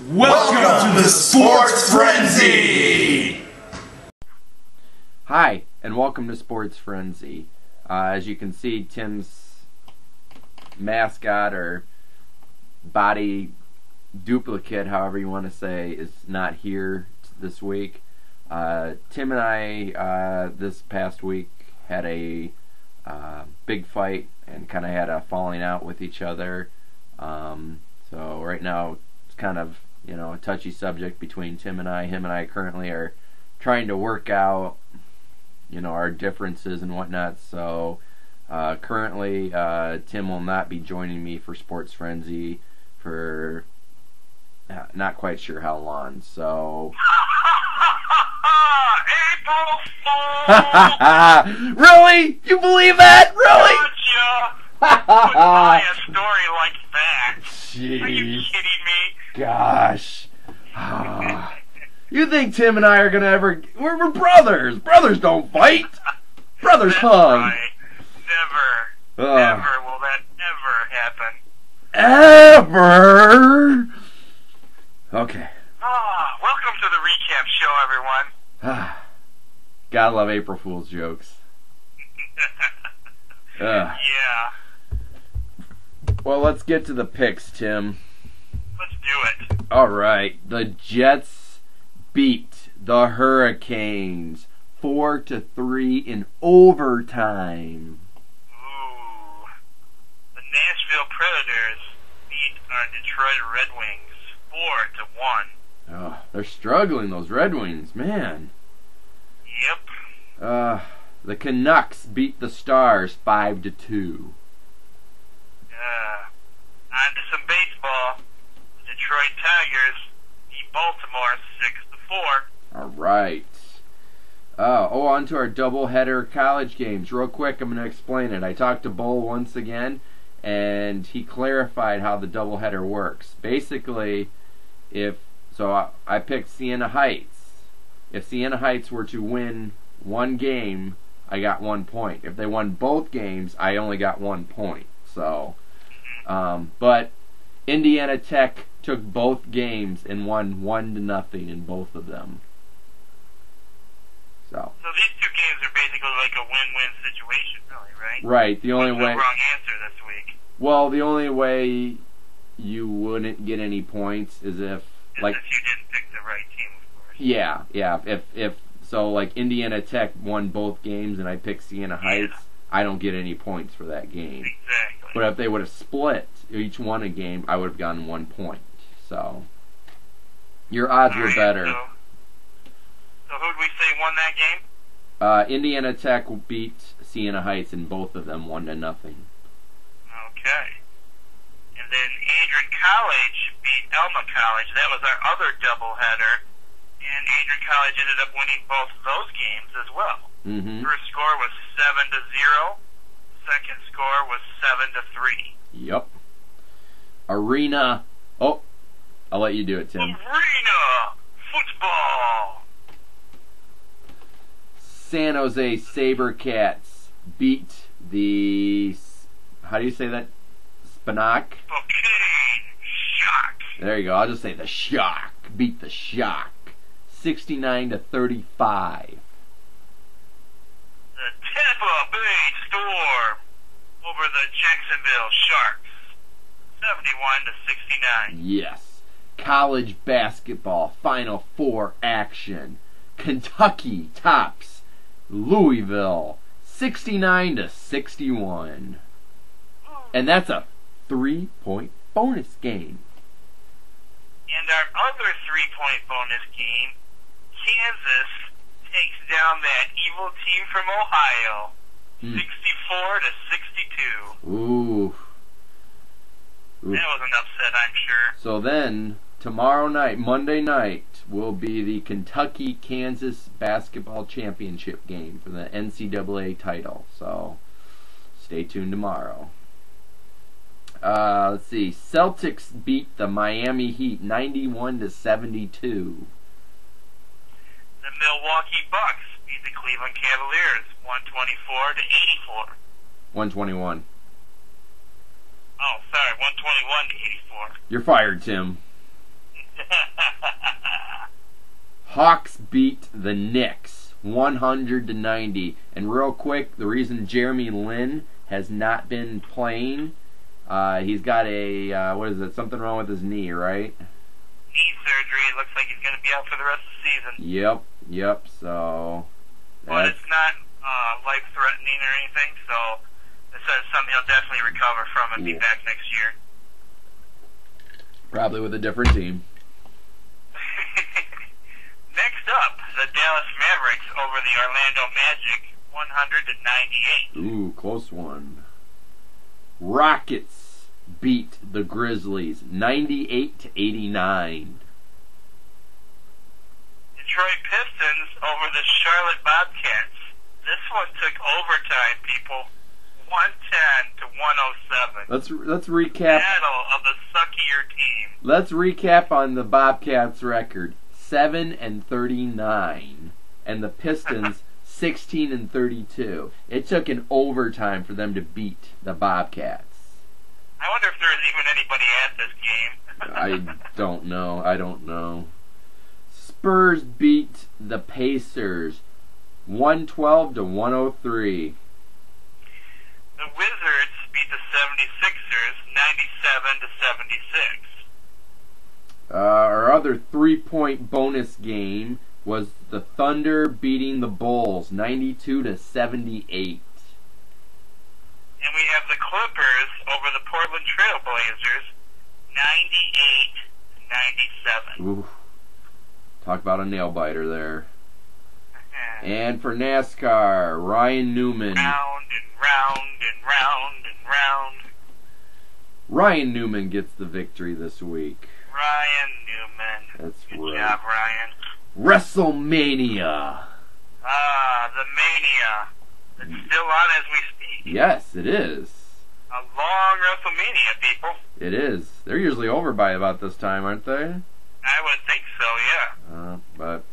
Welcome to the Sports Frenzy! Hi, and welcome to Sports Frenzy. As you can see, Tim's mascot or body duplicate, however you want to say, is not here this week. Tim and I, this past week, had a big fight and kind of had a falling out with each other. So right now, it's kind of, a touchy subject between Tim and I. Him and I currently are trying to work out, our differences and whatnot. So currently, Tim will not be joining me for Sports Frenzy for not quite sure how long. So. April Fool! Really? You believe that? Really? Gotcha! Who would buy a story like that? Jeez. Are you kidding me? Gosh. You think Tim and I are gonna ever... We're brothers. Brothers don't fight. Brothers That's hug. right. Never will that ever happen. Ever? Okay. Welcome to the recap show, everyone. Gotta love April Fool's jokes. Yeah. Well, let's get to the picks, Tim. Let's do it. Alright, the Jets beat the Hurricanes 4-3 in overtime. Ooh. The Nashville Predators beat our Detroit Red Wings 4-1. Oh, they're struggling, those Red Wings, man. Yep. The Canucks beat the Stars 5-2. On to some baseball. The Detroit Tigers beat Baltimore 6-4. All right. On to our doubleheader college games. Real quick, I'm going to explain it. I talked to Bull once again, and he clarified how the doubleheader works. Basically, I picked Siena Heights. If Siena Heights were to win one game, I got 1 point. If they won both games, I only got 1 point. So, but Indiana Tech took both games and won 1-0 in both of them. So these two games are basically like a win-win situation, really, right? Right. The only What's way. the wrong answer this week? Well, the only way you wouldn't get any points is if If you didn't pick the right team, of course. Yeah. If so, like Indiana Tech won both games and I picked Siena Heights, I don't get any points for that game. Exactly. But if they would have split each one a game, I would have gotten 1 point. So your odds were better. So who'd we say won that game? Indiana Tech beat Siena Heights in both of them 1-0. Okay. And then Adrian College beat Elma College. That was our other doubleheader. And Adrian College ended up winning both of those games as well. Mm-hmm. First score was 7-0. Second score was 7-3. Yep. Arena. Oh, I'll let you do it, Tim. Arena football. San Jose SaberCats beat the... How do you say that? Spinac? Spokane Shock. There you go. I'll just say the Shock. Beat the Shock. 69-35. The Tampa Bay Storm over the Jacksonville Sharks. 71-69. Yes. College basketball Final Four action. Kentucky tops Louisville 69-61. And that's a 3-point bonus game. And our other 3-point bonus game, Kansas takes down that evil team from Ohio, 64-62. Ooh. That was an upset, I'm sure. So then, tomorrow night, Monday night, will be the Kentucky-Kansas basketball championship game for the NCAA title. So, stay tuned tomorrow. Let's see. Celtics beat the Miami Heat 91-72. The Milwaukee Bucks beat the Cleveland Cavaliers 124-84. 121. Oh, sorry, 121-84. You're fired, Tim. Hawks beat the Knicks 100-90. And real quick, the reason Jeremy Lin has not been playing, he's got a, what is it, something wrong with his knee, right? Knee surgery. It looks like he's going to be out for the rest of the season. Yep, so... But it's not life-threatening or anything, so it says something he'll definitely recover from and be back next year. Probably with a different team. Next up, the Dallas Mavericks over the Orlando Magic, 100-98. Ooh, close one. Rockets beat the Grizzlies 98-89. Detroit Pistons over the Charlotte Bobcats. This one took overtime, people. 110-107. Let's recap. Battle of the suckier team. Let's recap on the Bobcats' record: 7-39, and the Pistons 16-32. It took an overtime for them to beat the Bobcats. I wonder if there was even anybody at this game. I don't know. Spurs beat the Pacers 112-103. The Wizards beat the 76ers 97-76. Our other 3-point bonus game was the Thunder beating the Bulls 92-78. And we have the Clippers over the Portland Trail Blazers 98-97. Ooh. Talk about a nail biter there. And for NASCAR, Ryan Newman. Round and round and round and round. Ryan Newman gets the victory this week. Ryan Newman. That's Good right. job, Ryan. WrestleMania. The Mania. It's still on as we speak. Yes, it is. A long WrestleMania, people. It is. They're usually over by about this time, aren't they? I would think so, yeah. But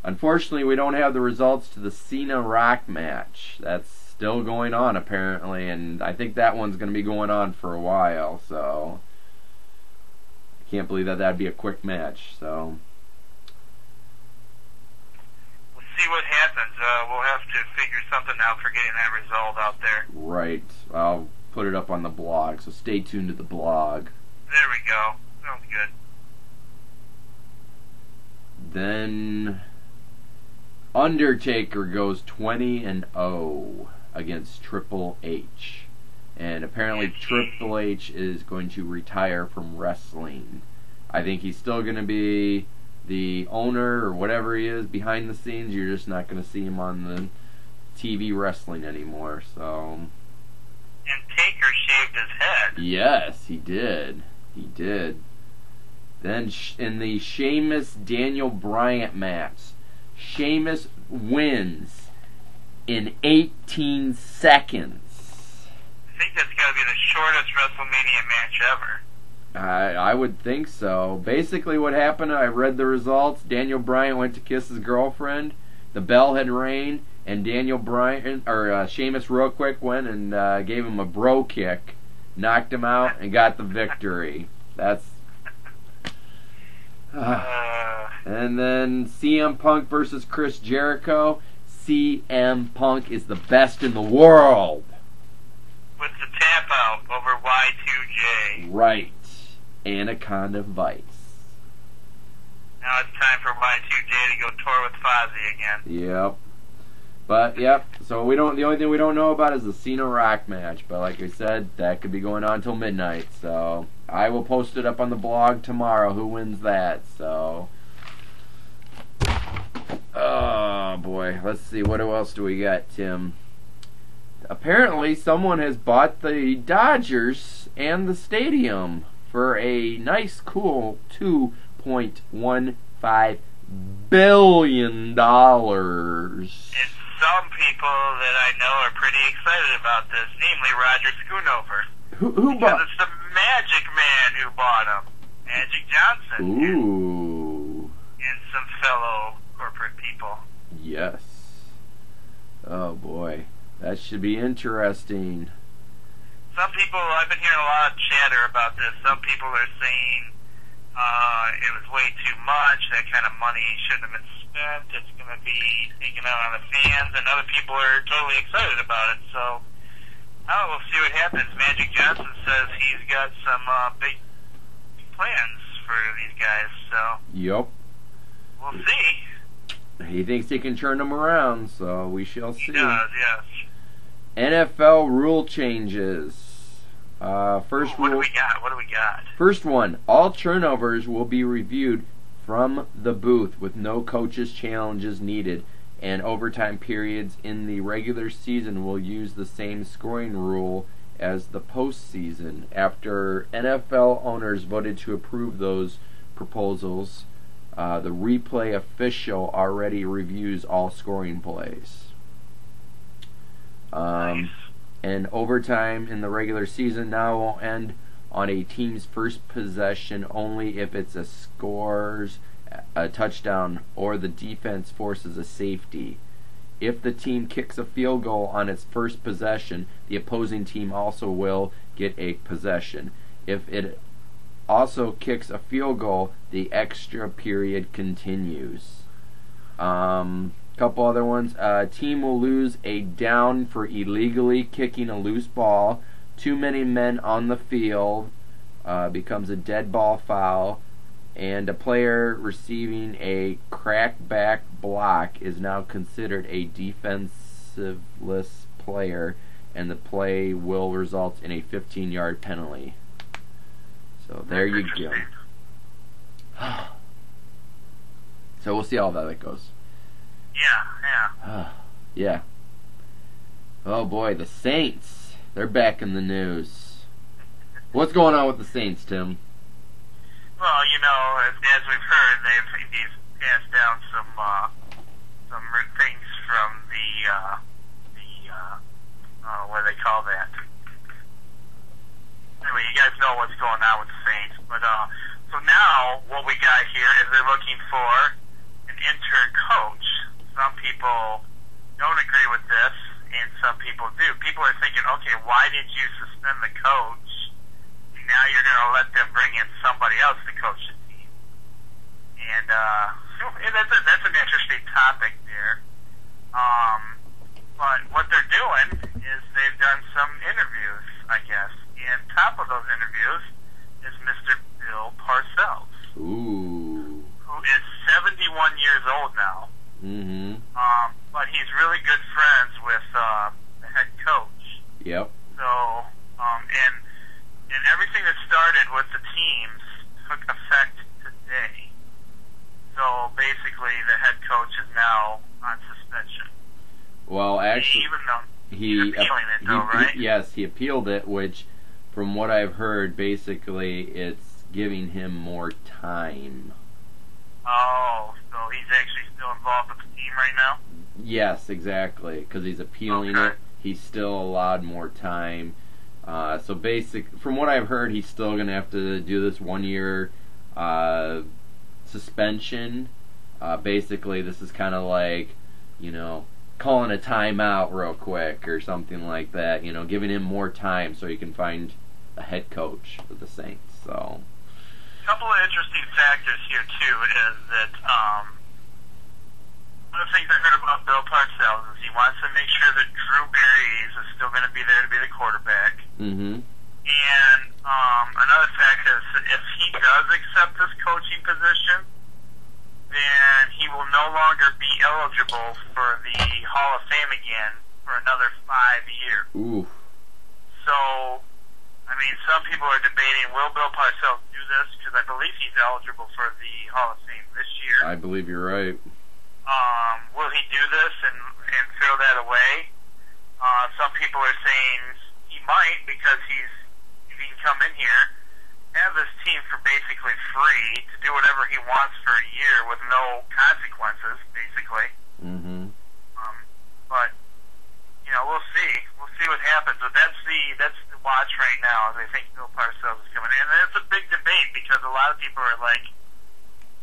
unfortunately, we don't have the results to the Cena Rock match. That's still going on, apparently, and I think that one's going to be going on for a while, so I can't believe that that'd be a quick match, so We'll see what happens. We'll have to figure something out for getting that result out there. right. I'll put it up on the blog, so stay tuned to the blog. There we go. Sounds good. Then Undertaker goes 20-0 against Triple H. And apparently Triple H is going to retire from wrestling. I think he's still going to be the owner or whatever he is behind the scenes. You're just not going to see him on the TV wrestling anymore. So And Taker shaved his head. yes, he did. Then in the Sheamus Daniel Bryant match, Sheamus wins in 18 seconds. I think that's got to be the shortest WrestleMania match ever. I would think so. Basically what happened, I read the results. Daniel Bryant went to kiss his girlfriend. The bell had rang, and Sheamus real quick went and gave him a bro kick, knocked him out, and got the victory. That's... And then CM Punk versus Chris Jericho. CM Punk is the best in the world. With the tap out over Y2J. Right. Anaconda Vice. Now it's time for Y2J to go tour with Fozzy again. Yep. But yep. So the only thing we don't know about is the Cena Rock match. But like I said, that could be going on till midnight. So I will post it up on the blog tomorrow. Who wins that? So. Oh boy. Let's see. What else do we got, Tim? Apparently, someone has bought the Dodgers and the stadium for a nice, cool $2.15 billion. And some people that I know are pretty excited about this, namely Roger Schoonover. Who Because bought? it's the Magic Man who bought him. Magic Johnson. Ooh. And some fellow corporate people. Yes. Oh boy. That should be interesting. Some people, I've been hearing a lot of chatter about this. Some people are saying it was way too much. That kind of money shouldn't have been spent. It's going to be taken out on the fans, and other people are totally excited about it. So, we'll see what happens. Magic Johnson says he's got some big plans for these guys. So, Yep. we'll see. He thinks he can turn them around, so we shall see. He does, yes. NFL rule changes. First What do rule. we got? What do we got? First one: all turnovers will be reviewed from the booth with no coaches' challenges needed, and overtime periods in the regular season will use the same scoring rule as the postseason. After NFL owners voted to approve those proposals, the replay official already reviews all scoring plays. Nice. And overtime in the regular season now will end on a team's first possession only if it's a touchdown or the defense forces a safety. If the team kicks a field goal on its first possession, the opposing team also will get a possession. If it also kicks a field goal, the extra period continues. Couple other ones. A team will lose a down for illegally kicking a loose ball. Too many men on the field becomes a dead ball foul, and a player receiving a crackback block is now considered a defensiveless player, and the play will result in a 15-yard penalty. So there you go. So we'll see how that goes. Yeah. Yeah. Oh boy, the Saints. They're back in the news. What's going on with the Saints, Tim? Well, as we've heard, they've passed down some things from what do they call that? Anyway, you guys know what's going on with the Saints. But so now what we got here is they're looking for an intern coach. Some people don't agree with this, and some people do. People are thinking, okay, why did you suspend the coach? Now you're going to let them bring in somebody else to coach the team. And that's an interesting topic there. But what they're doing is they've done some interviews, I guess. And top of those interviews is Mr. Bill Parcells. Ooh. Who is 71 years old now. Mm-hmm. But he's really good friends with the head coach. Yep. So, and everything that started with the teams took effect today. So basically, the head coach is now on suspension. Well, actually, Even though he's appealing it, though, right? Yes, he appealed it, which, from what I've heard, basically it's giving him more time. Oh, so he's actually still involved with the team right now? Yes, exactly, because he's appealing it. He's still allowed more time. So from what I've heard, he's still going to have to do this 1-year suspension. Basically, this is kind of like, calling a timeout real quick or something like that. Giving him more time so he can find a head coach for the Saints. So, a couple of interesting factors here too is that one of the things I heard about Bill Parcells is he wants to make sure that Drew Brees is still going to be there to be the quarterback. Mm-hmm. And another fact is that if he does accept this coaching position, then he will no longer be eligible for the Hall of Fame again for another 5 years. Ooh. So, some people are debating, will Bill Parcells do this? Because I believe he's eligible for the Hall of Fame this year. I believe you're right. Will he do this and throw that away? Some people are saying he might because he can come in here, have this team for basically free to do whatever he wants for a year with no consequences, basically. Mm-hmm. But we'll see. We'll see what happens. But that's the watch right now. I think Bill Parcells is coming in, and it's a big debate because a lot of people are like,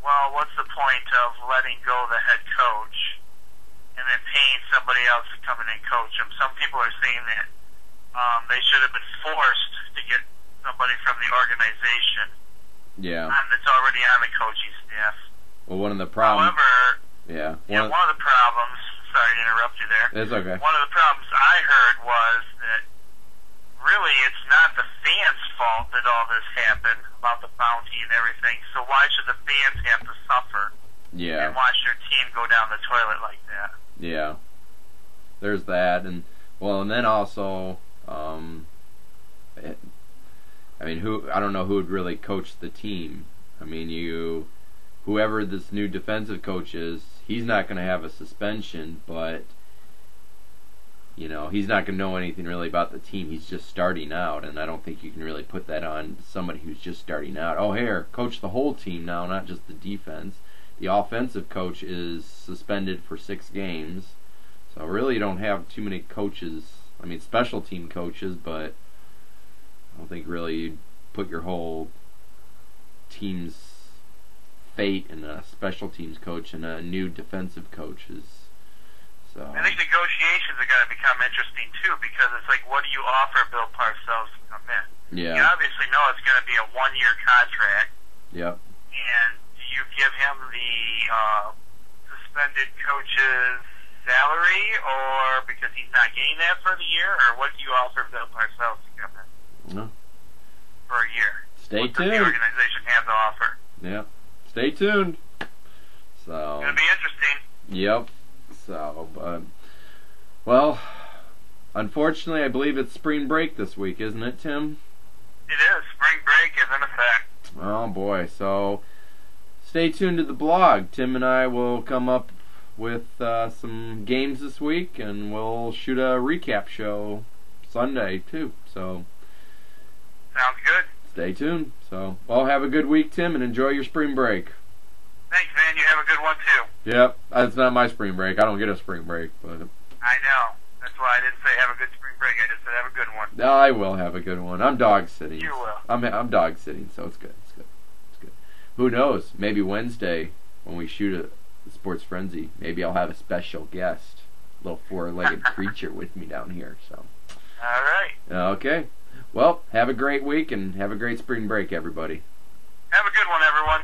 well, what's the point of letting go the head coach and then paying somebody else to come in and coach him? Some people are saying that they should have been forced to get somebody from the organization Yeah. That's already on the coaching staff. Well, one of the problems. However, Yeah. one of the problems. Sorry to interrupt you there. It's okay. One of the problems I heard was that really it's not the fans' fault that all this happened about the bounty and everything. So why should the fans have to suffer Yeah. and watch their team go down the toilet like that? Yeah. There's that, and then also, I don't know who would really coach the team. I mean, whoever this new defensive coach is, he's not going to have a suspension, but he's not going to know anything really about the team. He's just starting out, and I don't think you can really put that on somebody who's just starting out. Oh, here, coach the whole team now, not just the defense. The offensive coach is suspended for 6 games, so really you don't have too many coaches. I mean, special team coaches, but I don't think really you'd put your whole team's fate in a special teams coach and a new defensive coaches. So I think negotiations are going to become interesting too, because it's like, what do you offer Bill Parcells to come in? yeah, You obviously know it's going to be a 1-year contract, yep, and do you give him the suspended coach's salary, or because he's not getting that for the year, or what do you offer Bill Parcells to come in no. for a year? Stay What does the tuned. organization have to offer? Yep, stay tuned. So It's going to be interesting. yep. So, well, unfortunately, I believe it's spring break this week, isn't it, Tim? It is. Spring break is in effect. Oh boy, so stay tuned to the blog. Tim and I will come up with some games this week, and we'll shoot a recap show Sunday too. So Sounds good. stay tuned. So, well, have a good week, Tim, and enjoy your spring break. Thanks, man. You have a good one, too. Yep, it's not my spring break. I don't get a spring break, but I know. That's why I didn't say have a good spring break. I just said have a good one. I will have a good one. I'm dog sitting. You will. I'm dog sitting, so it's good. It's good. It's good. Who knows? Maybe Wednesday when we shoot a Sports Frenzy, maybe I'll have a special guest, a little 4-legged creature with me down here. So. All right. Okay. Well, have a great week and have a great spring break, everybody. Have a good one, everyone.